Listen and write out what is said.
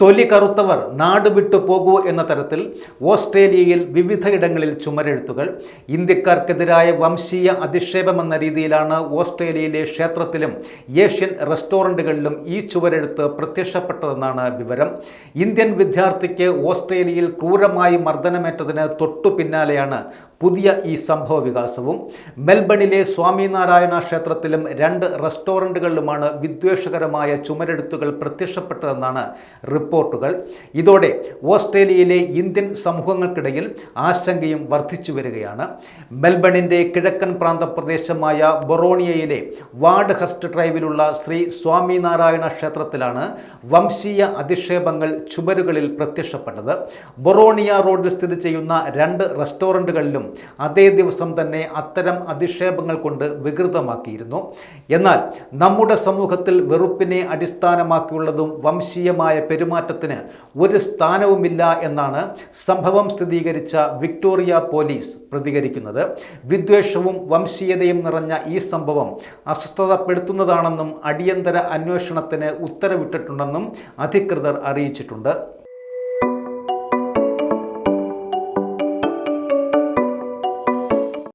തൊലി കറുത്തവർ നാട് വിട്ടു പോകൂ എന്ന തരത്തിൽ ഓസ്ട്രേലിയയിൽ വിവിധയിടങ്ങളിൽ ചുമരെഴുത്തുകൾ. ഇന്ത്യക്കാർക്കെതിരായ വംശീയ അധിക്ഷേപമെന്ന രീതിയിലാണ് ഓസ്ട്രേലിയയിലെ ക്ഷേത്രത്തിലും ഏഷ്യൻ റെസ്റ്റോറൻറ്റുകളിലും ഈ ചുവരെഴുത്ത് പ്രത്യക്ഷപ്പെട്ടതെന്നാണ് വിവരം. ഇന്ത്യൻ വിദ്യാർത്ഥിക്ക് ഓസ്ട്രേലിയയിൽ ക്രൂരമായി മർദ്ദനമേറ്റതിന് തൊട്ടു പിന്നാലെയാണ് പുതിയ ഈ സംഭവ വികാസവും. മെൽബണിലെ സ്വാമിനാരായണ ക്ഷേത്രത്തിലും 2 റെസ്റ്റോറൻറ്റുകളിലുമാണ് വിദ്വേഷകരമായ ചുമരെഴുത്തുകൾ പ്രത്യക്ഷപ്പെട്ടതെന്നാണ് റിപ്പോർട്ടുകൾ. ഇതോടെ ഓസ്ട്രേലിയയിലെ ഇന്ത്യൻ സമൂഹങ്ങൾക്കിടയിൽ ആശങ്കയും വർദ്ധിച്ചു വരികയാണ്. മെൽബണിൻ്റെ കിഴക്കൻ പ്രാന്തപ്രദേശമായ ബൊറോണിയയിലെ വാർഡ് ഹെർസ്റ്റ് ഡ്രൈവിലുള്ള ശ്രീ സ്വാമിനാരായണ ക്ഷേത്രത്തിലാണ് വംശീയ അധിക്ഷേപങ്ങൾ ചുമരുകളിൽ പ്രത്യക്ഷപ്പെട്ടത്. ബൊറോണിയ റോഡിൽ സ്ഥിതി ചെയ്യുന്ന 2 റെസ്റ്റോറൻറ്റുകളിലും അതേ ദിവസം തന്നെ അത്തരം അധിക്ഷേപങ്ങൾ കൊണ്ട് വികൃതമാക്കിയിരുന്നു. എന്നാൽ നമ്മുടെ സമൂഹത്തിൽ വെറുപ്പിനെ അടിസ്ഥാനമാക്കിയുള്ളതും വംശീയമായ പെരുമാറ്റത്തിന് ഒരു സ്ഥാനവുമില്ല എന്നാണ് സംഭവം സ്ഥിരീകരിച്ച വിക്ടോറിയ പോലീസ് പ്രതികരിക്കുന്നത്. വിദ്വേഷവും വംശീയതയും നിറഞ്ഞ ഈ സംഭവം അസ്വസ്ഥതപ്പെടുത്തുന്നതാണെന്നും അടിയന്തര അന്വേഷണത്തിന് ഉത്തരവിട്ടിട്ടുണ്ടെന്നും അധികൃതർ അറിയിച്ചിട്ടുണ്ട്.